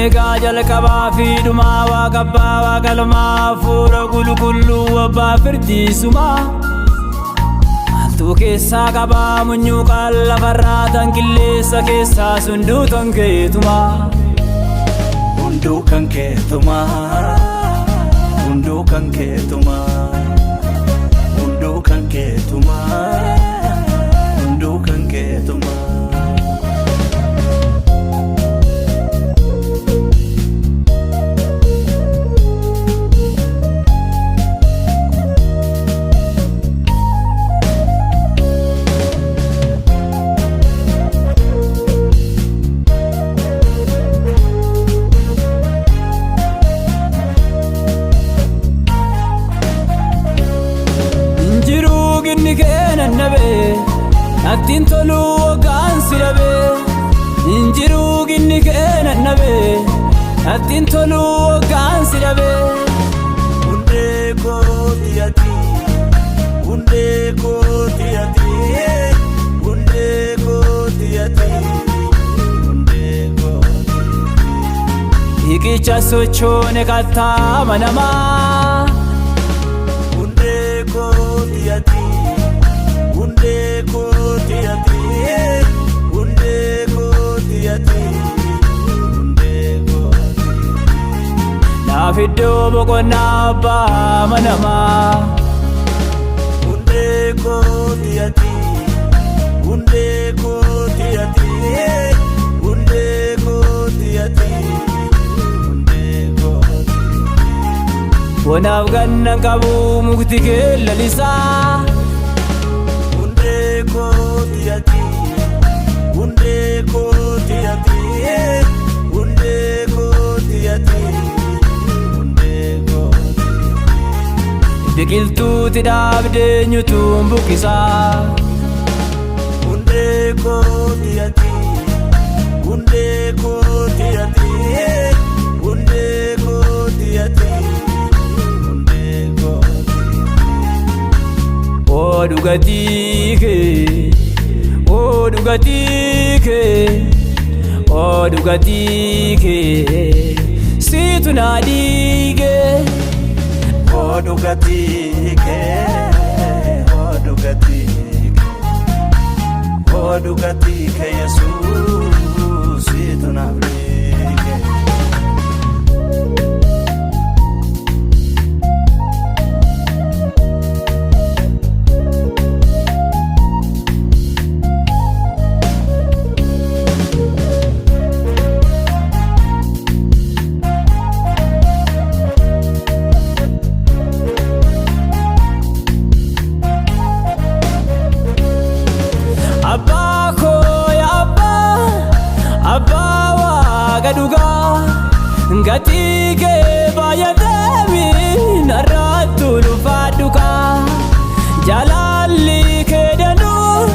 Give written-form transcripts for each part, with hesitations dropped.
Egaa jalqabaa fi dhumaa Waaqa Abbaa Waaqa Lamaa Hafuura Qulqulluu Abbaa Firdiisumaa Maaltu keessaa qabaa munyuuqaan lafarraa tan qilleessa keessaa hunduu tan keetumaa Hunduu kan keetumaa Hunduu kan keetumaa Hunduu kan keetumaa Hunduu kan keetumaa Inni keenan nabe Naktiin toluu waggaan si dhabe Injiruu ginni keenan nabe Naktiin toluu waggaan si dhabe Hundee kooti ati Hundee kooti ati Hundee kooti ati Hundee kooti Hiiqicha sochoone kattaa manamaa Hundee kooti ati Hundee kooti ati Hundee kooti ati Hundee kooti Naaf iddoo boqonnaa abbaa manamaa Hundee kooti ati Hundee kooti ati Hundee kooti ati Hundee kooti Wanaaf gannan qabu mukti kee lalisaa Hundee kooti ati Hundee kooti ati Hundee kooti ati Hundee kooti Biqiltuuti dhaabdee nyutuun buqqisaa Hundee kooti ati Hundee kooti ati Hundee kooti ati Hundee kooti O dhugatii kee O dhugatii kee O dhugatii kee Siitu naa dhiige O dhugatii kee O dhugatii kee O dhugatii kee Yesuus siitu naaf dhiige Abbaa koo yaa abbaa Abbaa Waaqa dhugaa Gatii kee baay'atee narratti ulfaadhu kaa Jaalalli kee danuu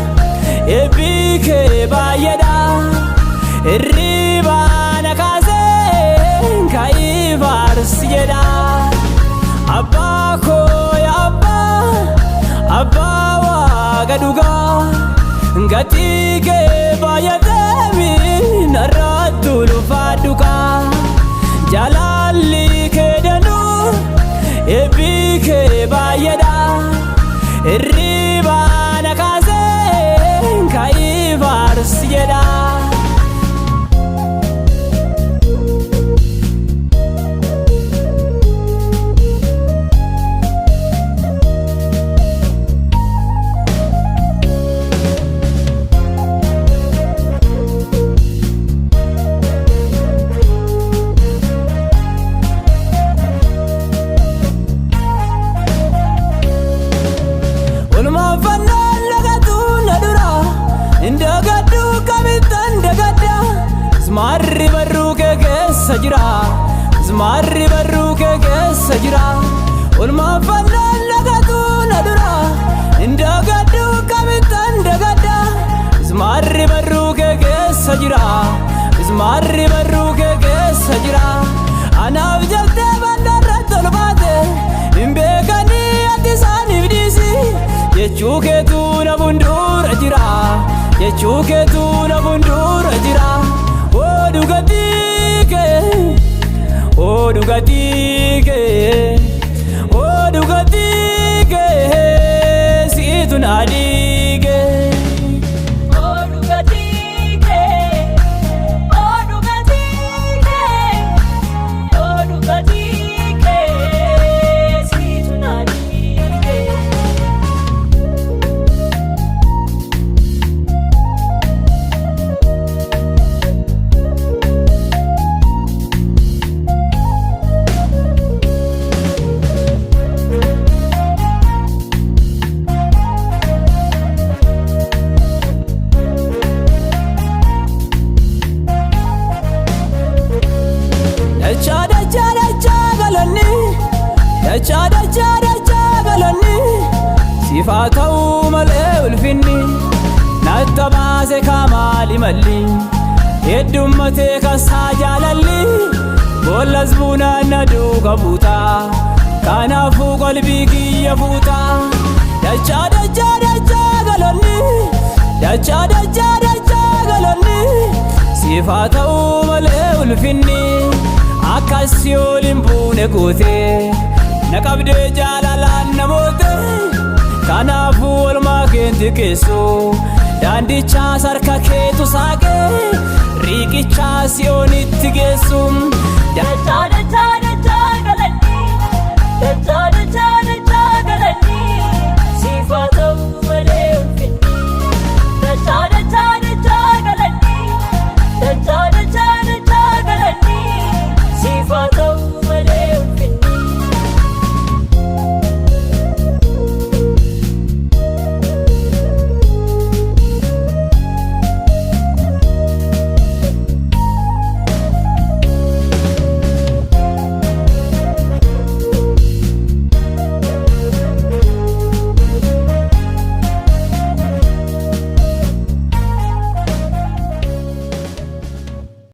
eebbi kee baay'eedha Hirribaa na kaasee ka'ii faarsi jedha Abbaa koo yaa abbaa Abbaa Waaqa dhugaa Gatii kee baay'atee narratti ulfaadhu kaa Jaalalli kee danuu eebbi kee baay'eedha Hirribaa na kaasee ka'ii faarsi jedha Zmarri barruu kee keessa jira Zmarri barruu kee keessa jira Ulmaanfannaan lagatu na dura Indagaddu kamittan dagadda Zmarri barruu kee keessa jira Zmarri barruu kee keessa jira Anaaf jaltee bandarratti ol baate Hin beekanii ati isaaniif dhiisi Jechuu keetu na fuuldura jira Jechuu keetu na fuuldura jira O dhugatii kee Odu gatike, odu gatike, situ nadige. Odu gatike, odu gatike, odu gatike, situ nadige. dacha galonni sifaata'u malee ulfinni natti baase kaamaali malli heddummatee kasaa jaalalli boollas buunaan na duuka buuta kanaafuu qalbii kiyya fuuta dacha galonni sifaata'u malee ulfinni akkasii oliin buune gootee na qabdee jaalalaan namoote kanaafuu olmaa keenti keessu daandichaas harka keetu saaqee riiqichaa si'oonitti geessu. Dacha galanii.